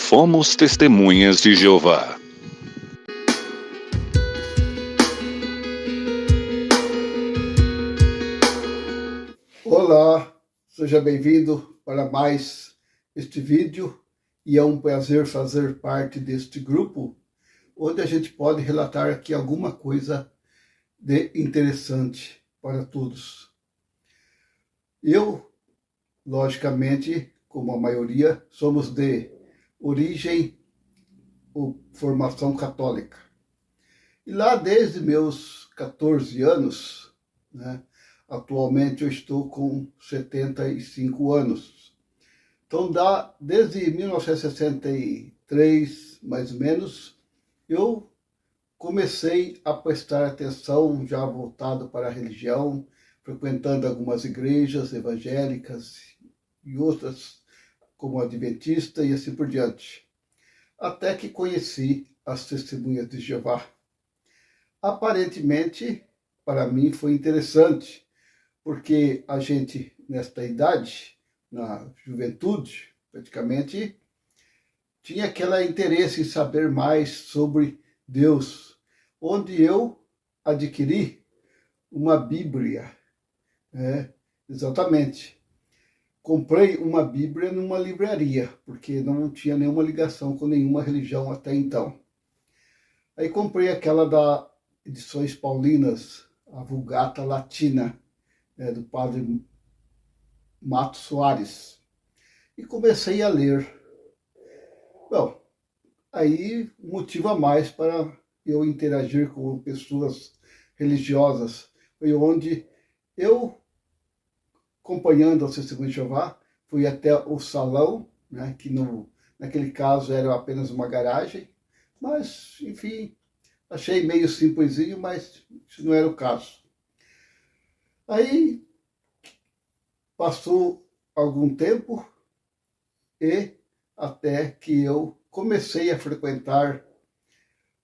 Fomos Testemunhas de Jeová. Olá, seja bem-vindo para mais este vídeo e é um prazer fazer parte deste grupo onde a gente pode relatar aqui alguma coisa de interessante para todos. Eu, logicamente, como a maioria, somos de origem ou formação católica. E lá desde meus 14 anos, né, atualmente eu estou com 75 anos. Então, desde 1963, mais ou menos, eu comecei a prestar atenção, já voltado para a religião, frequentando algumas igrejas evangélicas e outras, como Adventista e assim por diante. Até que conheci as Testemunhas de Jeová. Aparentemente, para mim foi interessante, porque a gente, nesta idade, na juventude, praticamente, tinha aquele interesse em saber mais sobre Deus, onde eu adquiri uma Bíblia, exatamente. Comprei uma Bíblia numa livraria, porque não tinha nenhuma ligação com nenhuma religião até então. Aí comprei aquela da Edições Paulinas, a Vulgata Latina, do padre Mato Soares, e comecei a ler. Bom, aí motivo a mais para eu interagir com pessoas religiosas. Foi onde eu, acompanhando a Testemunha de Jeová, fui até o salão, né, que naquele caso era apenas uma garagem, mas, enfim, achei meio simplesinho, mas isso não era o caso. Aí passou algum tempo e até que eu comecei a frequentar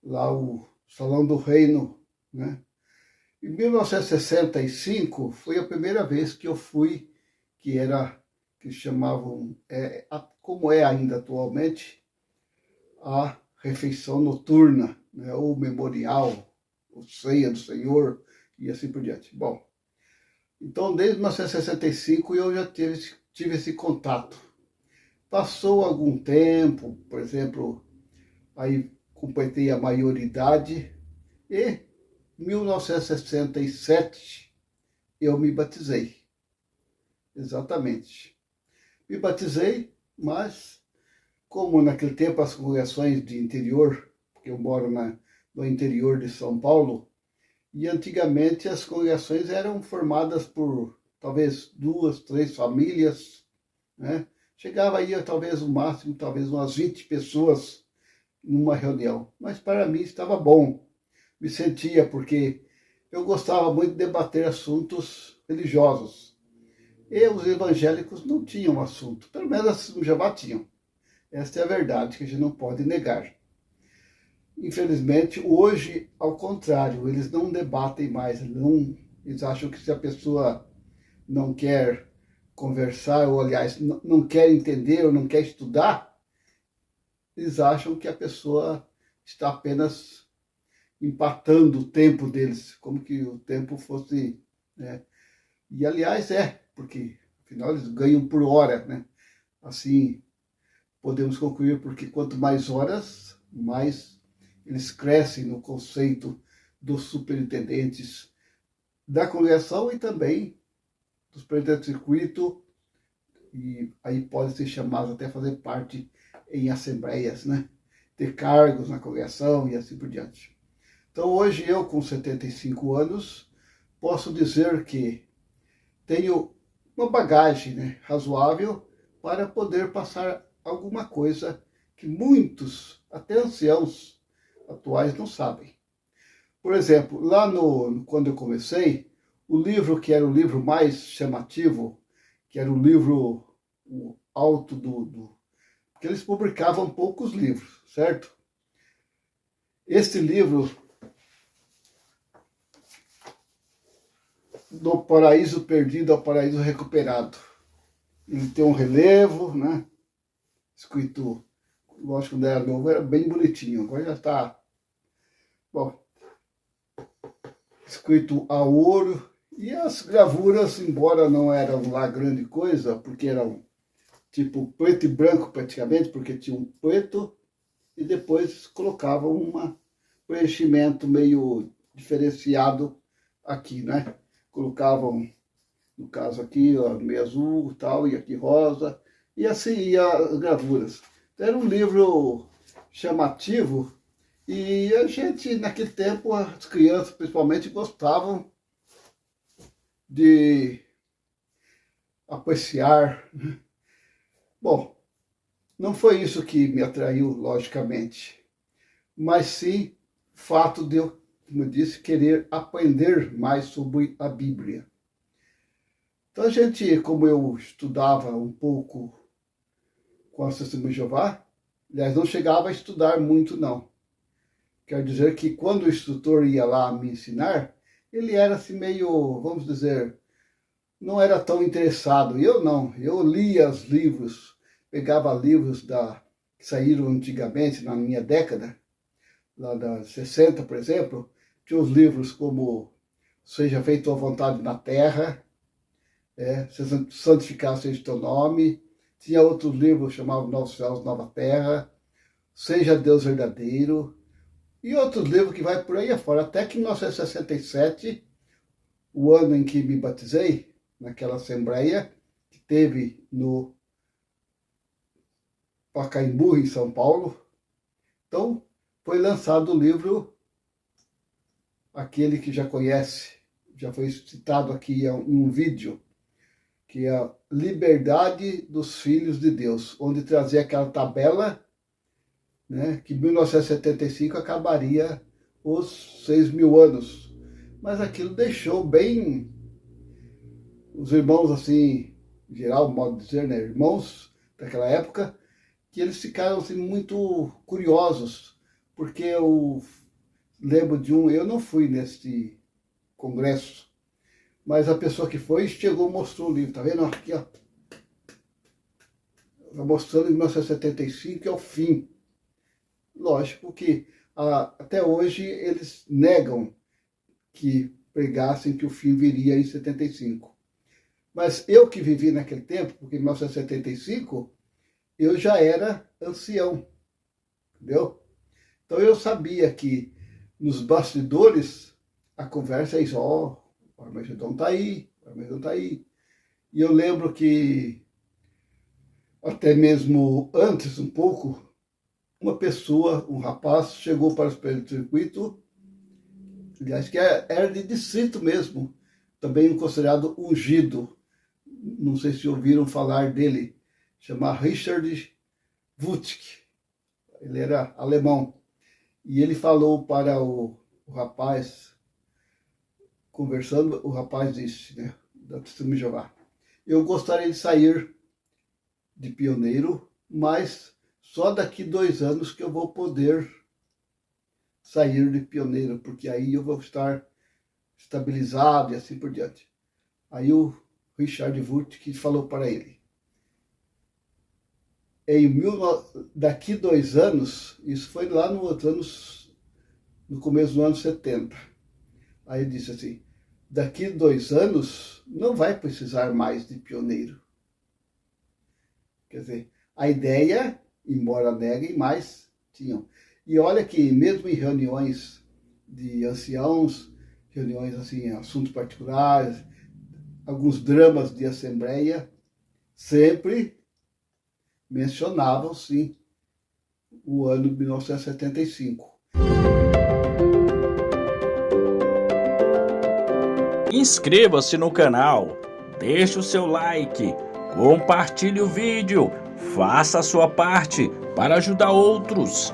lá o Salão do Reino, né? Em 1965 foi a primeira vez que eu fui, que chamavam, como é ainda atualmente, a refeição noturna, né? Ou memorial, ou ceia do Senhor, e assim por diante. Bom, então desde 1965 eu já tive esse contato. Passou algum tempo, por exemplo, aí completei a maioridade e em 1967 eu me batizei. Exatamente. Me batizei, mas como naquele tempo as congregações de interior, porque eu moro no interior de São Paulo, e antigamente as congregações eram formadas por talvez 2, 3 famílias, né? Chegava aí talvez o máximo, talvez umas 20 pessoas numa reunião. Mas para mim estava bom. Me sentia, porque eu gostava muito de debater assuntos religiosos. E os evangélicos não tinham assunto, pelo menos já batiam. Esta é a verdade que a gente não pode negar. Infelizmente, hoje, ao contrário, eles não debatem mais, eles acham que se a pessoa não quer conversar, ou aliás, não quer entender ou não quer estudar, eles acham que a pessoa está apenas empatando o tempo deles, como que o tempo fosse, né? E aliás porque afinal eles ganham por hora, né? Assim podemos concluir, porque quanto mais horas, mais eles crescem no conceito dos superintendentes da congregação e também dos superintendentes de circuito, e aí pode ser chamado até fazer parte em assembleias, né? Ter cargos na congregação e assim por diante. Então hoje eu, com 75 anos, posso dizer que tenho uma bagagem, né, razoável para poder passar alguma coisa que muitos, até anciãos atuais, não sabem. Por exemplo, lá quando eu comecei, o livro que era o livro mais chamativo, que era o livro alto porque eles publicavam poucos livros, certo? Este livro, Do Paraíso Perdido ao Paraíso Recuperado, ele tem um relevo, né? Escrito lógico, quando era novo, era bem bonitinho. Agora já está, bom, escrito a ouro. E as gravuras, embora não eram lá grande coisa, porque eram tipo preto e branco praticamente, porque tinha um preto e depois colocavam um preenchimento meio diferenciado aqui, né? Colocavam, no caso aqui, ó, meio azul e tal, e aqui rosa, e assim ia as gravuras. Então, era um livro chamativo e a gente, naquele tempo, as crianças principalmente gostavam de apreciar. Bom, não foi isso que me atraiu, logicamente, mas sim o fato de eu, como eu disse, querer aprender mais sobre a Bíblia. Então a gente, como eu estudava um pouco com a Testemunha de Jeová, aliás, não chegava a estudar muito não. Quer dizer que quando o instrutor ia lá me ensinar, ele era assim meio, vamos dizer, não era tão interessado. Eu não, eu lia os livros, pegava livros que saíram antigamente, na minha década, lá das 60, por exemplo, tinha os livros como Seja Feita a Vontade na Terra, Santificado Seja o Teu Nome, tinha outros livros chamados Novos Céus, Nova Terra, Seja Deus Verdadeiro, e outros livros que vai por aí afora, até que em 1967, o ano em que me batizei, naquela assembleia que teve no Pacaembu, em São Paulo. Então, foi lançado o livro, aquele que já conhece, já foi citado aqui em um vídeo, que é a Liberdade dos Filhos de Deus, onde trazia aquela tabela, né, que em 1975 acabaria os 6.000 anos. Mas aquilo deixou bem os irmãos, assim, em geral, modo de dizer, né, irmãos daquela época, que eles ficaram assim, muito curiosos, porque eu lembro de eu não fui nesse congresso, mas a pessoa que foi chegou e mostrou o livro, tá vendo? Aqui, ó. Mostrando em 1975 que é o fim. Lógico que até hoje eles negam que pregassem que o fim viria em 75. Mas eu que vivi naquele tempo, porque em 1975 eu já era ancião, entendeu? Então eu sabia que nos bastidores a conversa é isso, ó, o Armagedon tá aí, o Armagedon tá aí. E eu lembro que até mesmo antes um pouco, uma pessoa, um rapaz, chegou para o circuito, aliás, que era de distrito mesmo, também considerado ungido. Não sei se ouviram falar dele, chama Richard Wuttig. Ele era alemão. E ele falou para o rapaz, conversando, o rapaz disse, né, da Testemunha de Jeová: eu gostaria de sair de pioneiro, mas só daqui 2 anos que eu vou poder sair de pioneiro, porque aí eu vou estar estabilizado e assim por diante. Aí o Richard Wurtz falou para ele: daqui 2 anos, isso foi lá no começo do ano 70. Aí ele disse assim: daqui 2 anos não vai precisar mais de pioneiro. Quer dizer, a ideia, embora neguem, mas tinham. E olha que mesmo em reuniões de anciãos, reuniões assim, assuntos particulares, alguns dramas de assembleia, sempre mencionavam, sim, o ano de 1975. Inscreva-se no canal, deixe o seu like, compartilhe o vídeo, faça a sua parte para ajudar outros.